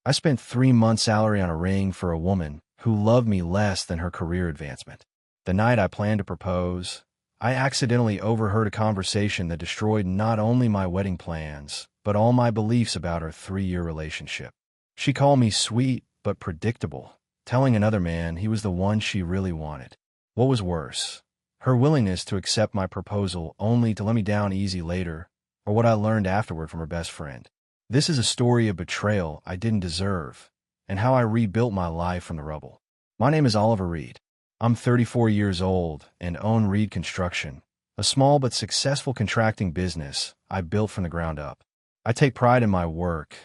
I spent 3 months' salary on a ring for a woman who loved me less than her career advancement. The night I planned to propose, I accidentally overheard a conversation that destroyed not only my wedding plans, but all my beliefs about our 3-year relationship. She called me sweet but predictable, telling another man he was the one she really wanted. What was worse, her willingness to accept my proposal only to let me down easy later, or what I learned afterward from her best friend. This is a story of betrayal I didn't deserve, and how I rebuilt my life from the rubble. My name is Oliver Reed. I'm 34 years old and own Reed Construction, a small but successful contracting business I built from the ground up. I take pride in my work,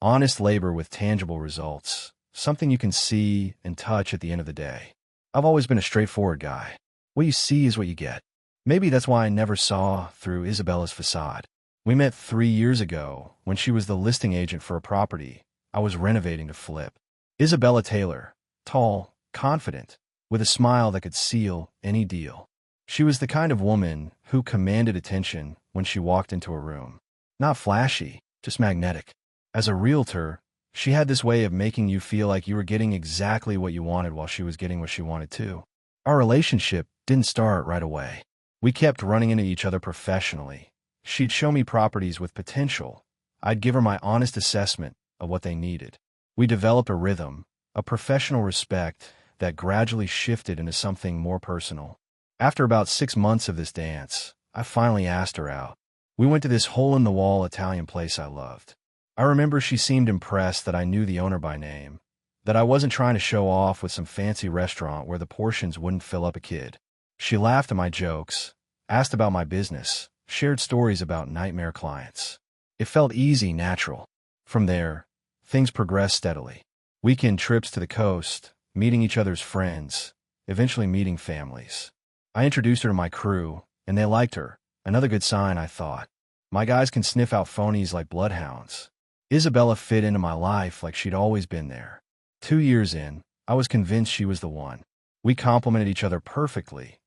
honest labor with tangible results, something you can see and touch at the end of the day. I've always been a straightforward guy. What you see is what you get. Maybe that's why I never saw through Isabella's facade. We met 3 years ago when she was the listing agent for a property I was renovating to flip. Isabella Taylor, tall, confident, with a smile that could seal any deal. She was the kind of woman who commanded attention when she walked into a room. Not flashy, just magnetic. As a realtor, she had this way of making you feel like you were getting exactly what you wanted while she was getting what she wanted too. Our relationship didn't start right away. We kept running into each other professionally. She'd show me properties with potential. I'd give her my honest assessment of what they needed. We developed a rhythm, a professional respect that gradually shifted into something more personal. After about 6 months of this dance, I finally asked her out. We went to this hole-in-the-wall Italian place I loved. I remember she seemed impressed that I knew the owner by name, that I wasn't trying to show off with some fancy restaurant where the portions wouldn't fill up a kid. She laughed at my jokes, asked about my business, shared stories about nightmare clients. It felt easy, natural. From there, things progressed steadily. Weekend trips to the coast, meeting each other's friends, eventually meeting families. I introduced her to my crew, and they liked her. Another good sign, I thought. My guys can sniff out phonies like bloodhounds. Isabella fit into my life like she'd always been there. 2 years in, I was convinced she was the one. We complemented each other perfectly.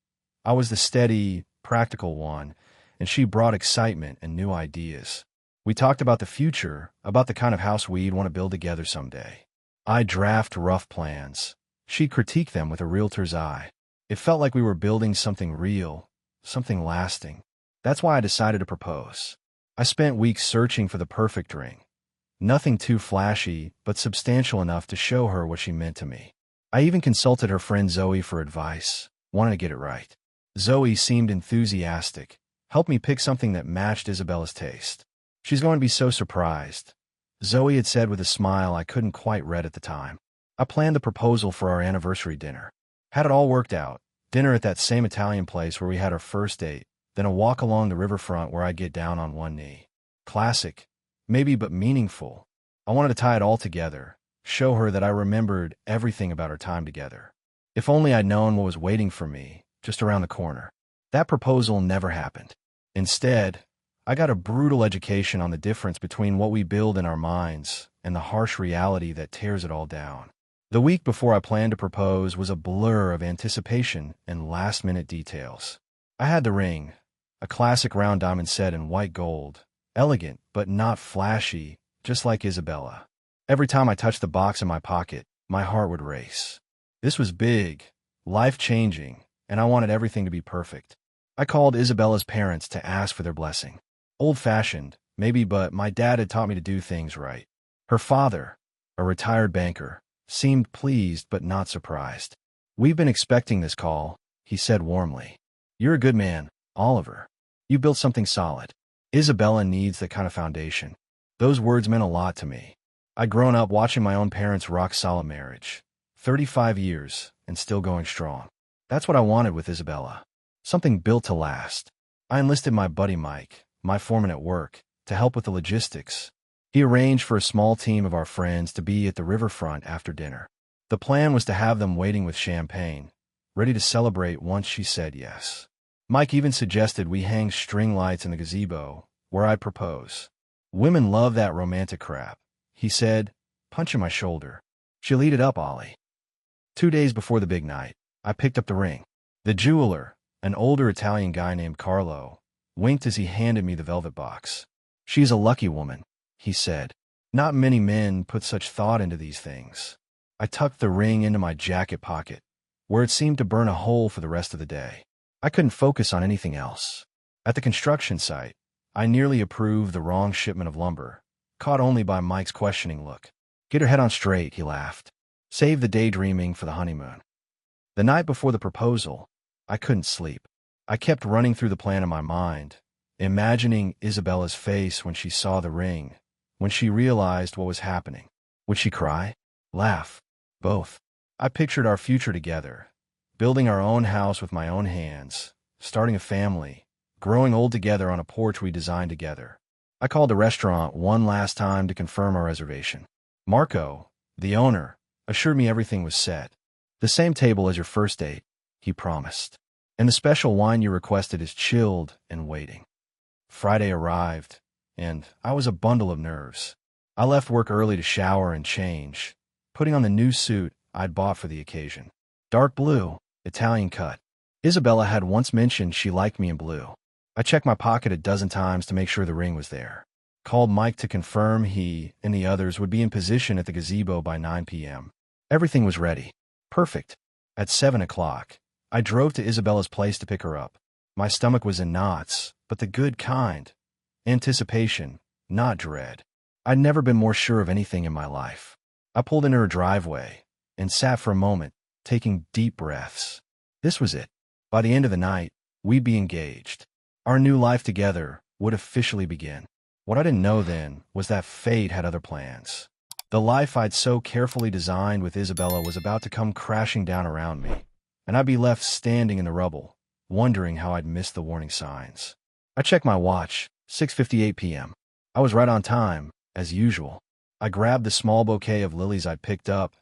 I was the steady, practical one, and she brought excitement and new ideas. We talked about the future, about the kind of house we'd want to build together someday. I'd draft rough plans. She'd critique them with a realtor's eye. It felt like we were building something real, something lasting. That's why I decided to propose. I spent weeks searching for the perfect ring. Nothing too flashy, but substantial enough to show her what she meant to me. I even consulted her friend Zoe for advice, wanted to get it right. Zoe seemed enthusiastic, helped me pick something that matched Isabella's taste. She's going to be so surprised, Zoe had said with a smile I couldn't quite read at the time. I planned the proposal for our anniversary dinner. Had it all worked out, dinner at that same Italian place where we had our first date, then a walk along the riverfront where I'd get down on one knee. Classic, maybe, but meaningful. I wanted to tie it all together, show her that I remembered everything about our time together. If only I'd known what was waiting for me, just around the corner. That proposal never happened. Instead, I got a brutal education on the difference between what we build in our minds and the harsh reality that tears it all down. The week before I planned to propose was a blur of anticipation and last-minute details. I had the ring, a classic round diamond set in white gold, elegant but not flashy, just like Isabella. Every time I touched the box in my pocket, my heart would race. This was big, life-changing, and I wanted everything to be perfect. I called Isabella's parents to ask for their blessing. Old-fashioned, maybe, but my dad had taught me to do things right. Her father, a retired banker, seemed pleased but not surprised. "We've been expecting this call," he said warmly. "You're a good man, Oliver. You built something solid. Isabella needs that kind of foundation." Those words meant a lot to me. I'd grown up watching my own parents' rock-solid marriage. 35 years, and still going strong. That's what I wanted with Isabella. Something built to last. I enlisted my buddy Mike, my foreman at work, to help with the logistics. He arranged for a small team of our friends to be at the riverfront after dinner. The plan was to have them waiting with champagne, ready to celebrate once she said yes. Mike even suggested we hang string lights in the gazebo, where I'd propose. "Women love that romantic crap," he said, punching my shoulder. "She'll eat it up, Ollie." 2 days before the big night, I picked up the ring. The jeweler, an older Italian guy named Carlo, winked as he handed me the velvet box. "She's a lucky woman," he said. Not many men put such thought into these things. I tucked the ring into my jacket pocket, where it seemed to burn a hole for the rest of the day. I couldn't focus on anything else. At the construction site, I nearly approved the wrong shipment of lumber, caught only by Mike's questioning look. "Get her head on straight," he laughed. "Save the daydreaming for the honeymoon." The night before the proposal, I couldn't sleep. I kept running through the plan in my mind, imagining Isabella's face when she saw the ring, when she realized what was happening. Would she cry? Laugh? Both. I pictured our future together, building our own house with my own hands, starting a family, growing old together on a porch we designed together. I called the restaurant one last time to confirm our reservation. Marco, the owner, assured me everything was set. "The same table as your first date," he promised. "And the special wine you requested is chilled and waiting." Friday arrived, and I was a bundle of nerves. I left work early to shower and change, putting on the new suit I'd bought for the occasion. Dark blue, Italian cut. Isabella had once mentioned she liked me in blue. I checked my pocket a dozen times to make sure the ring was there. Called Mike to confirm he and the others would be in position at the gazebo by 9 p.m. Everything was ready. Perfect. At 7 o'clock, I drove to Isabella's place to pick her up. My stomach was in knots, but the good kind. Anticipation, not dread. I'd never been more sure of anything in my life. I pulled into her driveway and sat for a moment, taking deep breaths. This was it. By the end of the night, we'd be engaged. Our new life together would officially begin. What I didn't know then was that fate had other plans. The life I'd so carefully designed with Isabella was about to come crashing down around me, and I'd be left standing in the rubble, wondering how I'd missed the warning signs. I checked my watch, 6:58 p.m. I was right on time, as usual. I grabbed the small bouquet of lilies I'd picked up,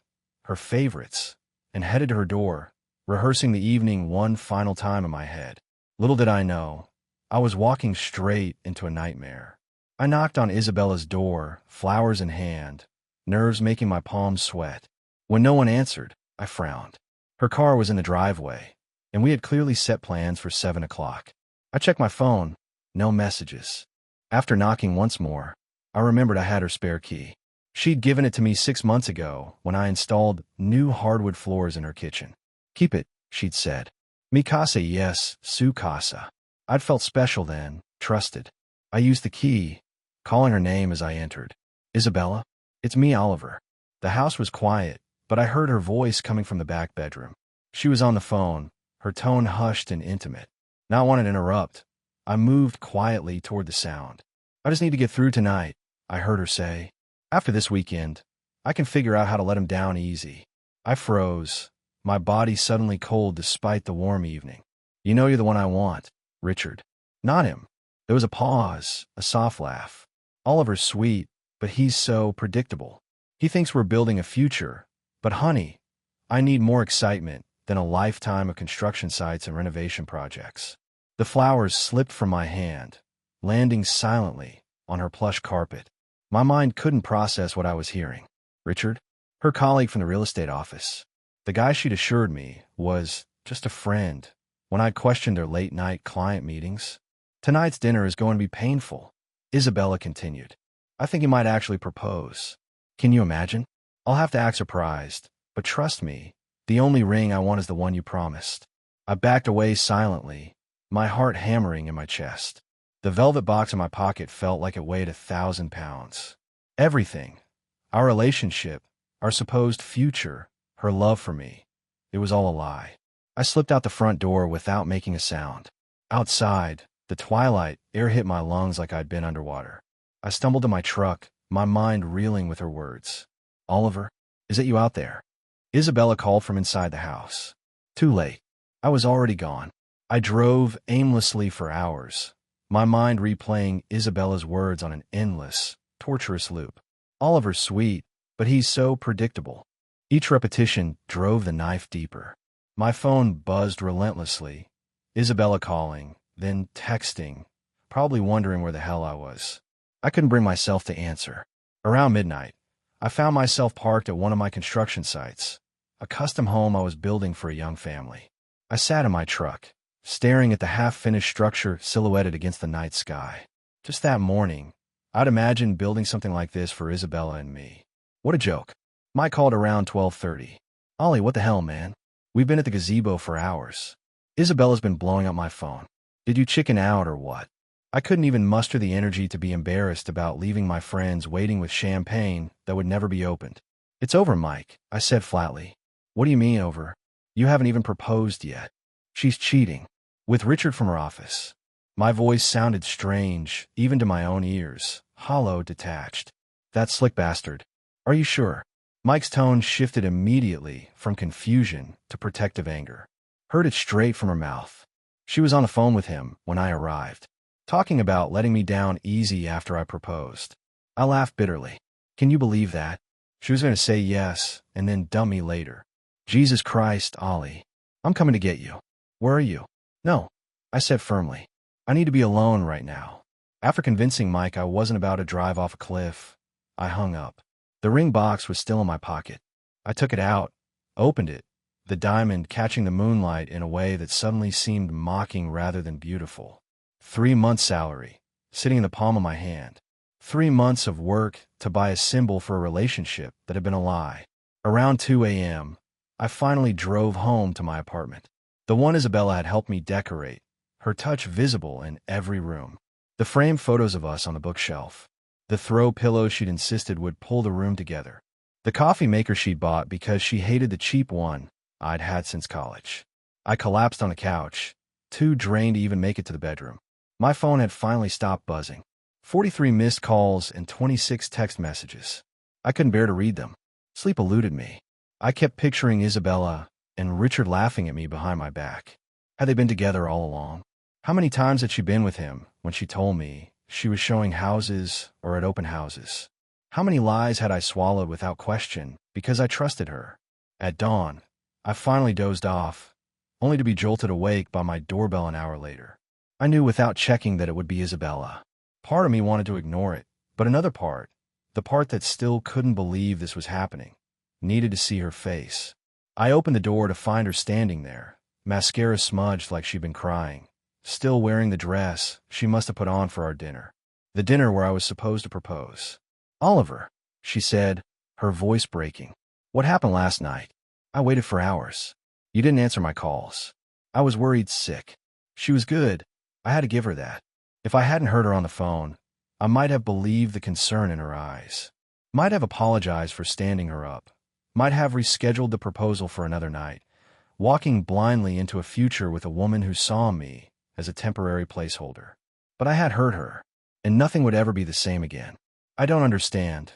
her favorites, and headed to her door, rehearsing the evening one final time in my head. Little did I know, I was walking straight into a nightmare. I knocked on Isabella's door, flowers in hand, nerves making my palms sweat. When no one answered, I frowned. Her car was in the driveway, and we had clearly set plans for 7 o'clock. I checked my phone, no messages. After knocking once more, I remembered I had her spare key. She'd given it to me 6 months ago when I installed new hardwood floors in her kitchen. "Keep it," she'd said. "Mi casa, yes, su casa." I'd felt special then, trusted. I used the key, calling her name as I entered. "Isabella? It's me, Oliver." The house was quiet, but I heard her voice coming from the back bedroom. She was on the phone, her tone hushed and intimate. Not wanting to interrupt, I moved quietly toward the sound. "I just need to get through tonight," I heard her say. "After this weekend, I can figure out how to let him down easy." I froze, my body suddenly cold despite the warm evening. "You know you're the one I want, Richard." "Not him." There was a pause, a soft laugh. "Oliver's sweet, but he's so predictable. He thinks we're building a future. But honey, I need more excitement than a lifetime of construction sites and renovation projects." The flowers slipped from my hand, landing silently on her plush carpet. My mind couldn't process what I was hearing. Richard? Her colleague from the real estate office. The guy she'd assured me was just a friend when I questioned their late-night client meetings. "Tonight's dinner is going to be painful," Isabella continued. "I think he might actually propose. Can you imagine? I'll have to act surprised, but trust me, the only ring I want is the one you promised." I backed away silently, my heart hammering in my chest. The velvet box in my pocket felt like it weighed 1,000 pounds. Everything, our relationship, our supposed future, her love for me, it was all a lie. I slipped out the front door without making a sound. Outside, the twilight air hit my lungs like I'd been underwater. I stumbled to my truck, my mind reeling with her words. "Oliver, is it you out there?" Isabella called from inside the house. Too late. I was already gone. I drove aimlessly for hours, my mind replaying Isabella's words on an endless, torturous loop. "Oliver's sweet, but he's so predictable." Each repetition drove the knife deeper. My phone buzzed relentlessly, Isabella calling, then texting, probably wondering where the hell I was. I couldn't bring myself to answer. Around midnight, I found myself parked at one of my construction sites, a custom home I was building for a young family. I sat in my truck, staring at the half-finished structure silhouetted against the night sky. Just that morning, I'd imagined building something like this for Isabella and me. What a joke. Mike called around 12:30. Ollie, what the hell, man? We've been at the gazebo for hours. Isabella's been blowing up my phone. Did you chicken out or what? I couldn't even muster the energy to be embarrassed about leaving my friends waiting with champagne that would never be opened. It's over, Mike, I said flatly. What do you mean over? You haven't even proposed yet. She's cheating. With Richard from her office. My voice sounded strange, even to my own ears, hollow, detached. That slick bastard. Are you sure? Mike's tone shifted immediately from confusion to protective anger. Heard it straight from her mouth. She was on the phone with him when I arrived, talking about letting me down easy after I proposed. I laughed bitterly. Can you believe that? She was going to say yes and then dump me later. Jesus Christ, Ollie. I'm coming to get you. Where are you? No, I said firmly. I need to be alone right now. After convincing Mike I wasn't about to drive off a cliff, I hung up. The ring box was still in my pocket. I took it out, opened it, the diamond catching the moonlight in a way that suddenly seemed mocking rather than beautiful. 3 months' salary, sitting in the palm of my hand. 3 months of work to buy a symbol for a relationship that had been a lie. Around 2 a.m., I finally drove home to my apartment. The one Isabella had helped me decorate, her touch visible in every room. The framed photos of us on the bookshelf. The throw pillows she'd insisted would pull the room together. The coffee maker she'd bought because she hated the cheap one I'd had since college. I collapsed on the couch, too drained to even make it to the bedroom. My phone had finally stopped buzzing. 43 missed calls and 26 text messages. I couldn't bear to read them. Sleep eluded me. I kept picturing Isabella and Richard laughing at me behind my back. Had they been together all along? How many times had she been with him when she told me she was showing houses or at open houses? How many lies had I swallowed without question because I trusted her? At dawn, I finally dozed off, only to be jolted awake by my doorbell an hour later. I knew without checking that it would be Isabella. Part of me wanted to ignore it, but another part, the part that still couldn't believe this was happening, needed to see her face. I opened the door to find her standing there, mascara smudged like she'd been crying, still wearing the dress she must have put on for our dinner. The dinner where I was supposed to propose. Oliver, she said, her voice breaking. What happened last night? I waited for hours. You didn't answer my calls. I was worried sick. She was good. I had to give her that. If I hadn't heard her on the phone, I might have believed the concern in her eyes. Might have apologized for standing her up. Might have rescheduled the proposal for another night, walking blindly into a future with a woman who saw me as a temporary placeholder. But I had hurt her, and nothing would ever be the same again. I don't understand,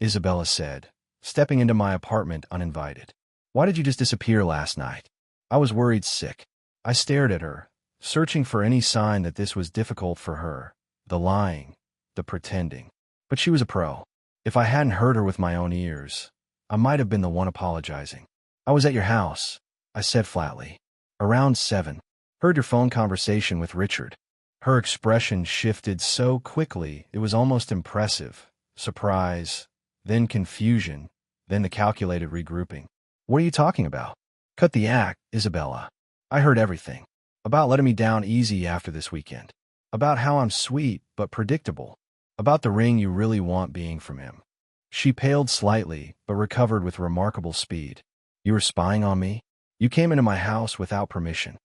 Isabella said, stepping into my apartment uninvited. Why did you just disappear last night? I was worried sick. I stared at her, searching for any sign that this was difficult for her, the lying, the pretending. But she was a pro. If I hadn't heard her with my own ears, I might have been the one apologizing. I was at your house, I said flatly. Around 7. Heard your phone conversation with Richard. Her expression shifted so quickly it was almost impressive. Surprise, then confusion, then the calculated regrouping. What are you talking about? Cut the act, Isabella. I heard everything. About letting me down easy after this weekend. About how I'm sweet but predictable. About the ring you really want being from him. She paled slightly but recovered with remarkable speed. You were spying on me? You came into my house without permission.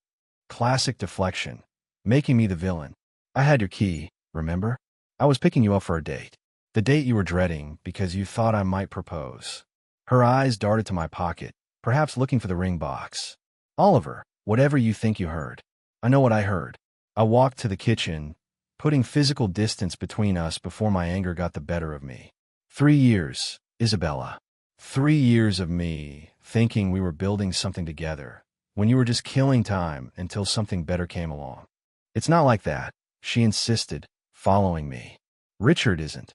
Classic deflection, making me the villain. I had your key, remember? I was picking you up for a date. The date you were dreading because you thought I might propose. Her eyes darted to my pocket, perhaps looking for the ring box. Oliver, whatever you think you heard. I know what I heard. I walked to the kitchen, putting physical distance between us before my anger got the better of me. 3 years, Isabella. 3 years of me thinking we were building something together, when you were just killing time until something better came along. It's not like that, she insisted, following me. Richard isn't.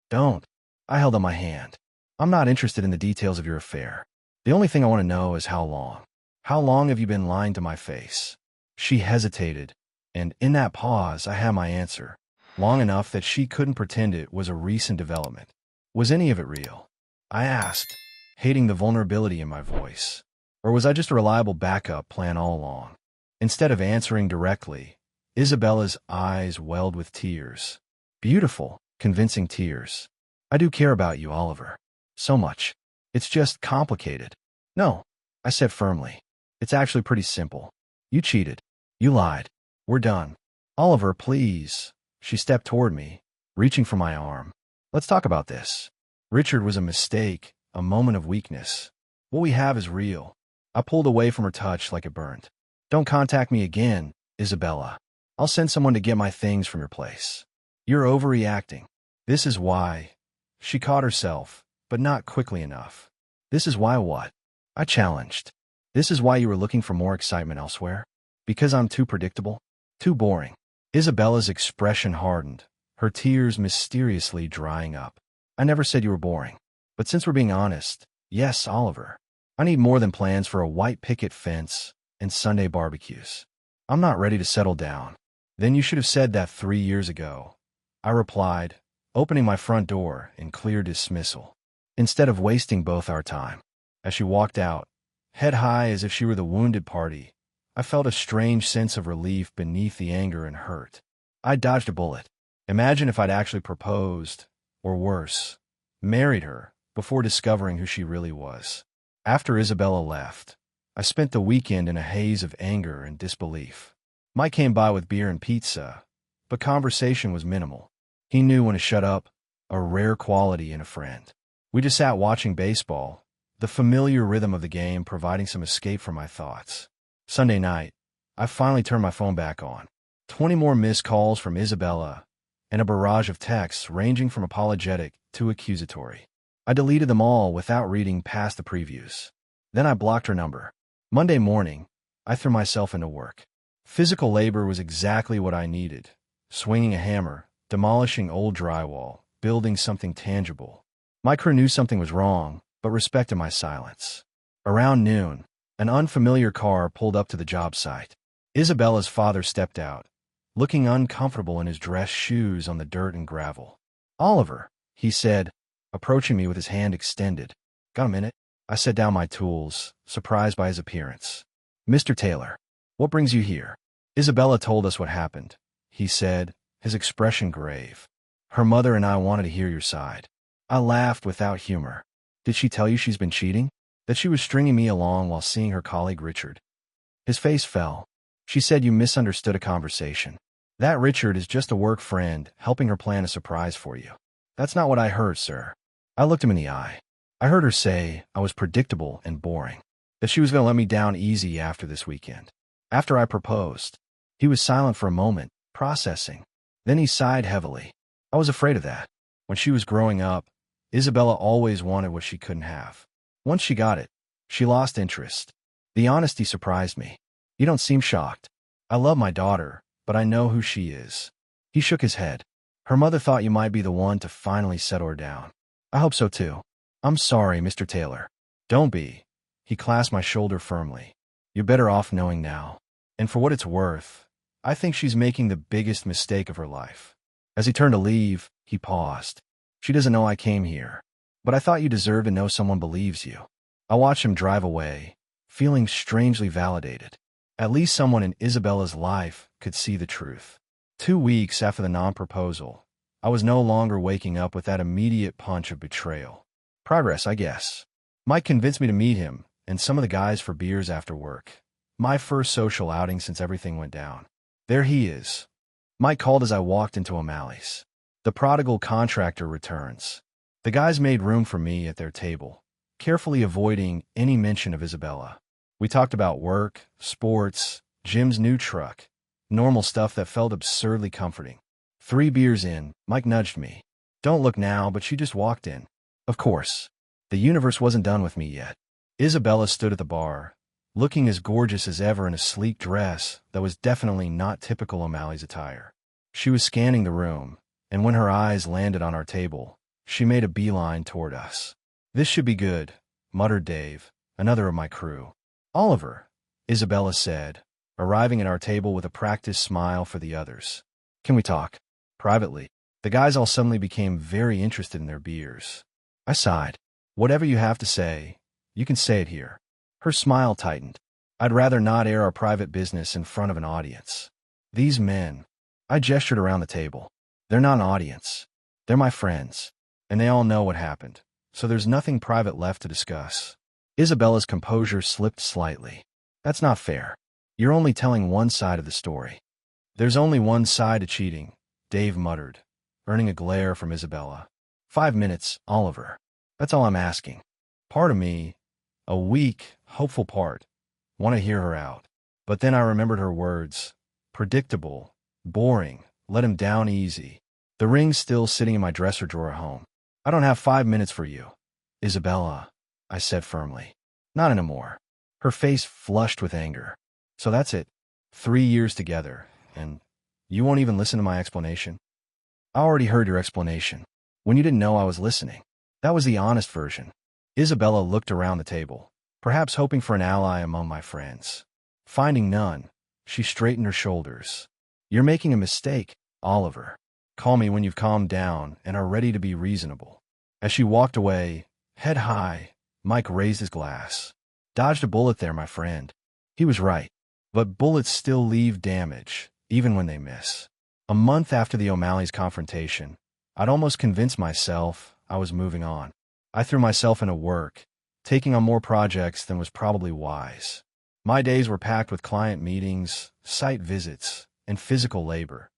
Don't. I held out my hand. I'm not interested in the details of your affair. The only thing I want to know is how long. How long have you been lying to my face? She hesitated, and in that pause I had my answer, long enough that she couldn't pretend it was a recent development. Was any of it real? I asked, hating the vulnerability in my voice. Or was I just a reliable backup plan all along? Instead of answering directly, Isabella's eyes welled with tears. Beautiful, convincing tears. I do care about you, Oliver. So much. It's just complicated. No, I said firmly. It's actually pretty simple. You cheated. You lied. We're done. Oliver, please. She stepped toward me, reaching for my arm. Let's talk about this. Richard was a mistake, a moment of weakness. What we have is real. I pulled away from her touch like it burned. Don't contact me again, Isabella. I'll send someone to get my things from your place. You're overreacting. This is why. She caught herself, but not quickly enough. This is why what? I challenged. This is why you were looking for more excitement elsewhere? Because I'm too predictable? Too boring. Isabella's expression hardened, her tears mysteriously drying up. I never said you were boring. But since we're being honest, yes, Oliver. I need more than plans for a white picket fence and Sunday barbecues. I'm not ready to settle down. Then you should have said that 3 years ago. I replied, opening my front door in clear dismissal, instead of wasting both our time. As she walked out, head high as if she were the wounded party, I felt a strange sense of relief beneath the anger and hurt. I dodged a bullet. Imagine if I'd actually proposed, or worse, married her before discovering who she really was. After Isabella left, I spent the weekend in a haze of anger and disbelief. Mike came by with beer and pizza, but conversation was minimal. He knew when to shut up, a rare quality in a friend. We just sat watching baseball, the familiar rhythm of the game providing some escape from my thoughts. Sunday night, I finally turned my phone back on. 20 more missed calls from Isabella, and a barrage of texts ranging from apologetic to accusatory. I deleted them all without reading past the previews. Then I blocked her number. Monday morning, I threw myself into work. Physical labor was exactly what I needed. Swinging a hammer, demolishing old drywall, building something tangible. My crew knew something was wrong, but respected my silence. Around noon, an unfamiliar car pulled up to the job site. Isabella's father stepped out, looking uncomfortable in his dress shoes on the dirt and gravel. Oliver, he said, approaching me with his hand extended. Got a minute? I set down my tools, surprised by his appearance. Mr. Taylor, what brings you here? Isabella told us what happened, he said, his expression grave. Her mother and I wanted to hear your side. I laughed without humor. Did she tell you she's been cheating? That she was stringing me along while seeing her colleague Richard? His face fell. She said you misunderstood a conversation. That Richard is just a work friend helping her plan a surprise for you. That's not what I heard, sir. I looked him in the eye. I heard her say I was predictable and boring, that she was going to let me down easy after this weekend. After I proposed. He was silent for a moment, processing. Then he sighed heavily. I was afraid of that. When she was growing up, Isabella always wanted what she couldn't have. Once she got it, she lost interest. The honesty surprised me. You don't seem shocked. I love my daughter, but I know who she is. He shook his head. Her mother thought you might be the one to finally settle her down. I hope so too. I'm sorry, Mr. Taylor. Don't be. He clasped my shoulder firmly. You're better off knowing now. And for what it's worth, I think she's making the biggest mistake of her life. As he turned to leave, he paused. She doesn't know I came here, but I thought you deserved to know someone believes you. I watched him drive away, feeling strangely validated. At least someone in Isabella's life could see the truth. 2 weeks after the non-proposal, I was no longer waking up with that immediate punch of betrayal. Progress, I guess. Mike convinced me to meet him and some of the guys for beers after work. My first social outing since everything went down. There he is. Mike called as I walked into O'Malley's. The prodigal contractor returns. The guys made room for me at their table, carefully avoiding any mention of Isabella. We talked about work, sports, Jim's new truck, normal stuff that felt absurdly comforting. 3 beers in, Mike nudged me. Don't look now, but she just walked in. Of course. The universe wasn't done with me yet. Isabella stood at the bar, looking as gorgeous as ever in a sleek dress that was definitely not typical O'Malley's attire. She was scanning the room, and when her eyes landed on our table, she made a beeline toward us. This should be good, muttered Dave, another of my crew. Oliver, Isabella said, arriving at our table with a practiced smile for the others. Can we talk? Privately. The guys all suddenly became very interested in their beers. I sighed. Whatever you have to say, you can say it here. Her smile tightened. I'd rather not air our private business in front of an audience. These men, I gestured around the table. They're not an audience. They're my friends, and they all know what happened, so there's nothing private left to discuss. Isabella's composure slipped slightly. That's not fair. You're only telling one side of the story. There's only one side to cheating, Dave muttered, earning a glare from Isabella. 5 minutes, Oliver. That's all I'm asking. Part of me, a weak, hopeful part, want to hear her out. But then I remembered her words. Predictable, boring, let him down easy. The ring's still sitting in my dresser drawer at home. I don't have 5 minutes for you, Isabella, I said firmly. Not anymore. Her face flushed with anger. So that's it. 3 years together, and you won't even listen to my explanation? I already heard your explanation. When you didn't know I was listening. That was the honest version. Isabella looked around the table, perhaps hoping for an ally among my friends. Finding none, she straightened her shoulders. You're making a mistake, Oliver. Call me when you've calmed down and are ready to be reasonable. As she walked away, head high, Mike raised his glass. Dodged a bullet there, my friend. He was right. But bullets still leave damage, even when they miss. A month after the O'Malley's confrontation, I'd almost convinced myself I was moving on. I threw myself into work, taking on more projects than was probably wise. My days were packed with client meetings, site visits, and physical labor,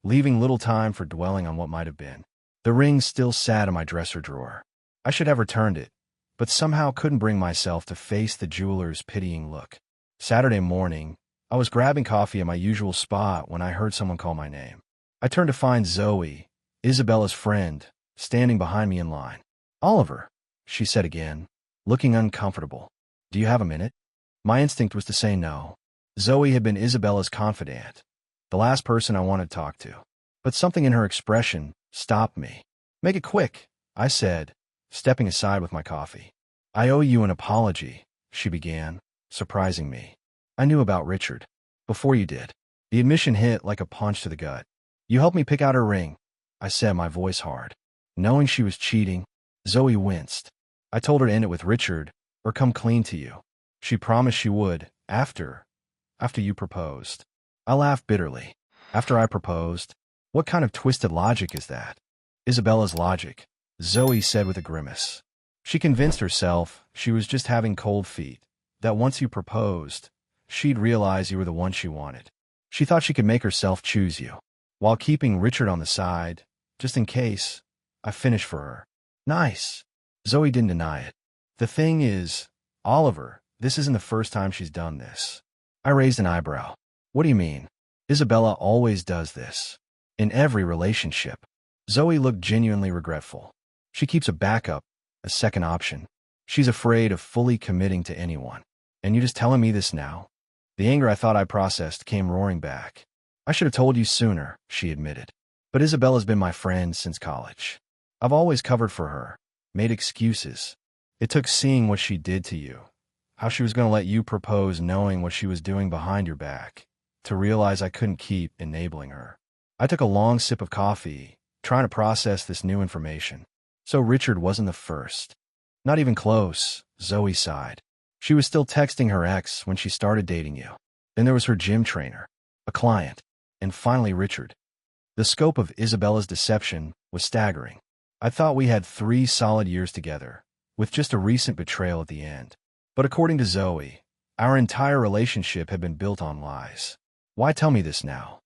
leaving little time for dwelling on what might have been. The ring still sat in my dresser drawer. I should have returned it, but somehow couldn't bring myself to face the jeweler's pitying look. Saturday morning, I was grabbing coffee at my usual spot when I heard someone call my name. I turned to find Zoe, Isabella's friend, standing behind me in line. Oliver, she said again, looking uncomfortable. Do you have a minute? My instinct was to say no. Zoe had been Isabella's confidant, the last person I wanted to talk to. But something in her expression stopped me. Make it quick, I said, stepping aside with my coffee. I owe you an apology, she began, surprising me. I knew about Richard before you did. The admission hit like a punch to the gut. You helped me pick out her ring, I said, my voice hard. Knowing she was cheating, Zoe winced. I told her to end it with Richard or come clean to you. She promised she would, after you proposed. I laughed bitterly. After I proposed? What kind of twisted logic is that? Isabella's logic, Zoe said with a grimace. She convinced herself she was just having cold feet, that once you proposed, she'd realize you were the one she wanted. She thought she could make herself choose you, while keeping Richard on the side, just in case. I finished for her. Nice. Zoe didn't deny it. The thing is, Oliver, this isn't the first time she's done this. I raised an eyebrow. What do you mean? Isabella always does this. In every relationship. Zoe looked genuinely regretful. She keeps a backup, a second option. She's afraid of fully committing to anyone. And you just telling me this now? The anger I thought I processed came roaring back. I should have told you sooner, she admitted. But Isabella's been my friend since college. I've always covered for her, made excuses. It took seeing what she did to you, how she was going to let you propose knowing what she was doing behind your back, to realize I couldn't keep enabling her. I took a long sip of coffee, trying to process this new information. So Richard wasn't the first. Not even close, Zoe sighed. She was still texting her ex when she started dating you. Then there was her gym trainer, a client, and finally Richard. The scope of Isabella's deception was staggering. I thought we had 3 solid years together, with just a recent betrayal at the end. But according to Zoe, our entire relationship had been built on lies. Why tell me this now?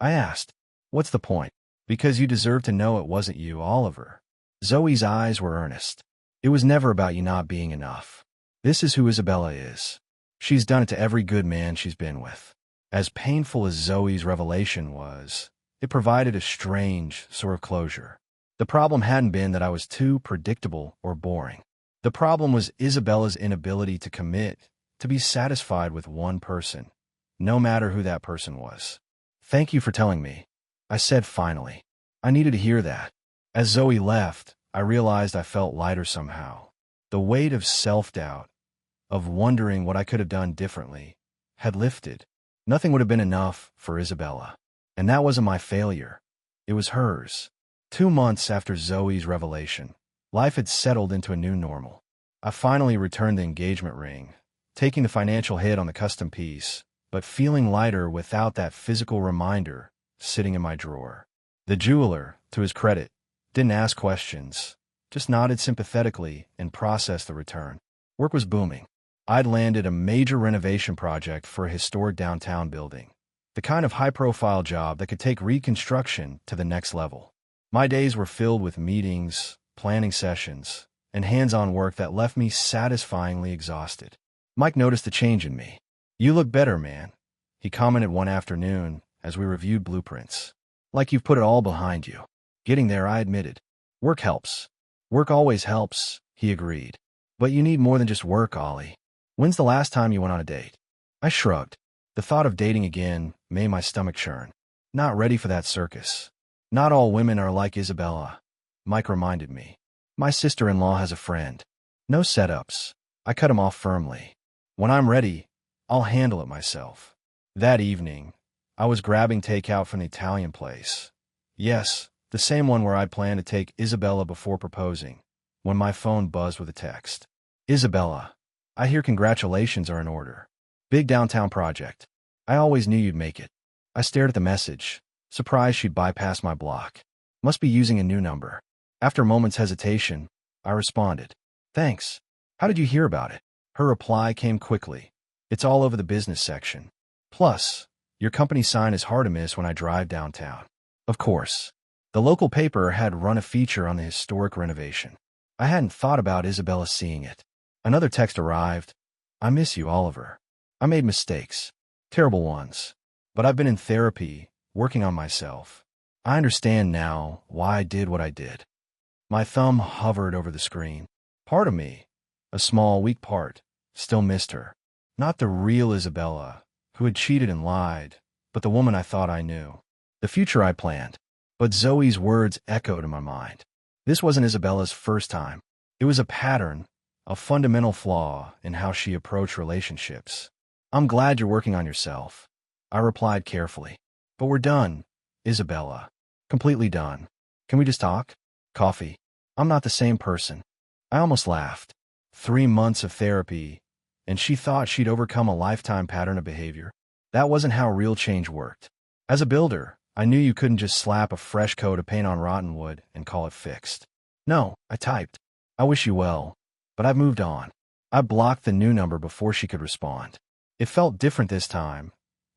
I asked. What's the point? Because you deserve to know it wasn't you, Oliver. Zoe's eyes were earnest. It was never about you not being enough. This is who Isabella is. She's done it to every good man she's been with. As painful as Zoe's revelation was, it provided a strange sort of closure. The problem hadn't been that I was too predictable or boring. The problem was Isabella's inability to commit, to be satisfied with one person, no matter who that person was. Thank you for telling me, I said finally. I needed to hear that. As Zoe left, I realized I felt lighter somehow. The weight of self-doubt, of wondering what I could have done differently, had lifted. Nothing would have been enough for Isabella. And that wasn't my failure. It was hers. 2 months after Zoe's revelation, life had settled into a new normal. I finally returned the engagement ring, taking the financial hit on the custom piece, but feeling lighter without that physical reminder sitting in my drawer. The jeweler, to his credit, Didn't ask questions, just nodded sympathetically and processed the return. Work was booming. I'd landed a major renovation project for a historic downtown building, the kind of high-profile job that could take reconstruction to the next level. My days were filled with meetings, planning sessions, and hands-on work that left me satisfyingly exhausted. Mike noticed a change in me. "You look better, man," he commented one afternoon as we reviewed blueprints. "Like you've put it all behind you." Getting there, I admitted. "Work helps. Work always helps," he agreed. "But you need more than just work, Ollie. When's the last time you went on a date?" I shrugged. The thought of dating again made my stomach churn. Not ready for that circus. "Not all women are like Isabella," Mike reminded me. "My sister-in-law has a friend." "No setups." I cut him off firmly. "When I'm ready, I'll handle it myself." That evening, I was grabbing takeout from the Italian place. Yes, the same one where I'd planned to take Isabella before proposing, when my phone buzzed with a text. "Isabella, I hear congratulations are in order. Big downtown project. I always knew you'd make it." I stared at the message, surprised she'd bypassed my block. Must be using a new number. After a moment's hesitation, I responded, "Thanks. How did you hear about it?" Her reply came quickly. "It's all over the business section. Plus, your company sign is hard to miss when I drive downtown." Of course. The local paper had run a feature on the historic renovation. I hadn't thought about Isabella seeing it. Another text arrived. "I miss you, Oliver. I made mistakes. Terrible ones. But I've been in therapy, working on myself. I understand now why I did what I did." My thumb hovered over the screen. Part of me, a small, weak part, still missed her. Not the real Isabella, who had cheated and lied, but the woman I thought I knew. The future I planned. But Zoe's words echoed in my mind. This wasn't Isabella's first time. It was a pattern, a fundamental flaw in how she approached relationships. "I'm glad you're working on yourself," I replied carefully. "But we're done, Isabella. Completely done. Can we just talk? Coffee. I'm not the same person." I almost laughed. 3 months of therapy, and she thought she'd overcome a lifetime pattern of behavior. That wasn't how real change worked. As a builder, I knew you couldn't just slap a fresh coat of paint on rotten wood and call it fixed. "No," I typed. "I wish you well, but I've moved on." I blocked the new number before she could respond. It felt different this time.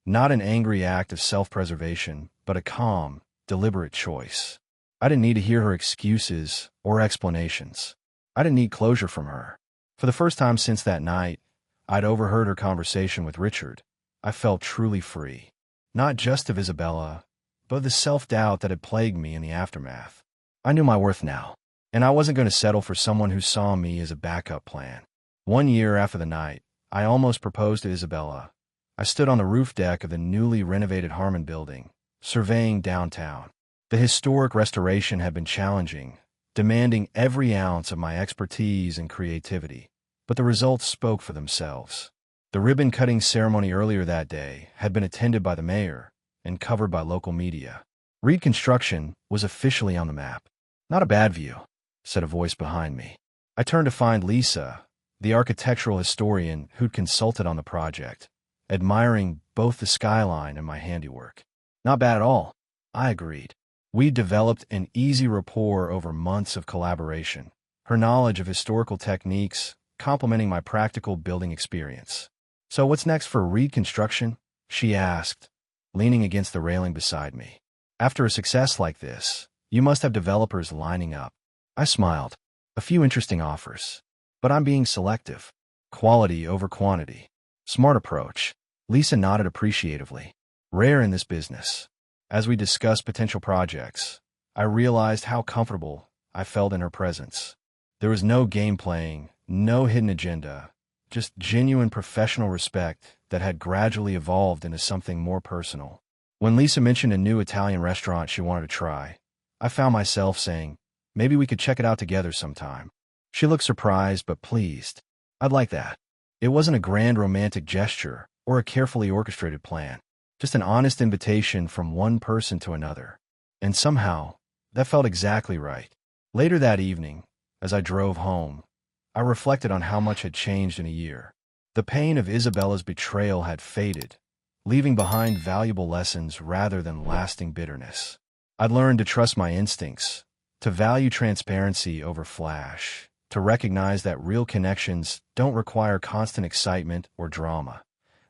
Not an angry act of self-preservation, but a calm, deliberate choice. I didn't need to hear her excuses or explanations. I didn't need closure from her. For the first time since that night, I'd overheard her conversation with Richard. I felt truly free. Not just of Isabella, but of the self-doubt that had plagued me in the aftermath. I knew my worth now, and I wasn't going to settle for someone who saw me as a backup plan. 1 year after the night, I almost proposed to Isabella. I stood on the roof deck of the newly renovated Harmon building, surveying downtown. The historic restoration had been challenging, demanding every ounce of my expertise and creativity, but the results spoke for themselves. The ribbon-cutting ceremony earlier that day had been attended by the mayor and covered by local media. Reconstruction was officially on the map. "Not a bad view," said a voice behind me. I turned to find Lisa, the architectural historian who'd consulted on the project, admiring both the skyline and my handiwork. "Not bad at all," I agreed. We developed an easy rapport over months of collaboration, her knowledge of historical techniques complementing my practical building experience. "So what's next for reconstruction?" she asked, leaning against the railing beside me. "After a success like this, you must have developers lining up." I smiled. "A few interesting offers. But I'm being selective. Quality over quantity." "Smart approach." Lisa nodded appreciatively. "Rare in this business." As we discussed potential projects, I realized how comfortable I felt in her presence. There was no game playing, no hidden agenda, just genuine professional respect that had gradually evolved into something more personal. When Lisa mentioned a new Italian restaurant she wanted to try, I found myself saying, maybe we could check it out together sometime. She looked surprised but pleased. I'd like that. It wasn't a grand romantic gesture or a carefully orchestrated plan, just an honest invitation from one person to another. And somehow, that felt exactly right. Later that evening, as I drove home, I reflected on how much had changed in a year. The pain of Isabella's betrayal had faded, leaving behind valuable lessons rather than lasting bitterness. I'd learned to trust my instincts, to value transparency over flash, to recognize that real connections don't require constant excitement or drama,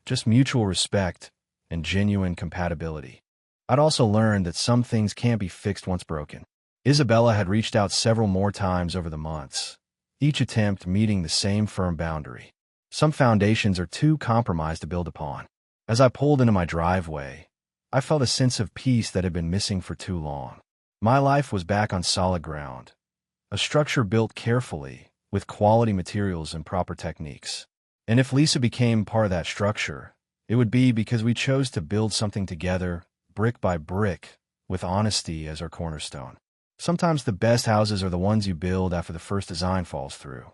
just mutual respect and genuine compatibility. I'd also learned that some things can't be fixed once broken. Isabella had reached out several more times over the months, each attempt meeting the same firm boundary. Some foundations are too compromised to build upon. As I pulled into my driveway, I felt a sense of peace that had been missing for too long. My life was back on solid ground, a structure built carefully, with quality materials and proper techniques. And if Lisa became part of that structure, it would be because we chose to build something together, brick by brick, with honesty as our cornerstone. Sometimes the best houses are the ones you build after the first design falls through.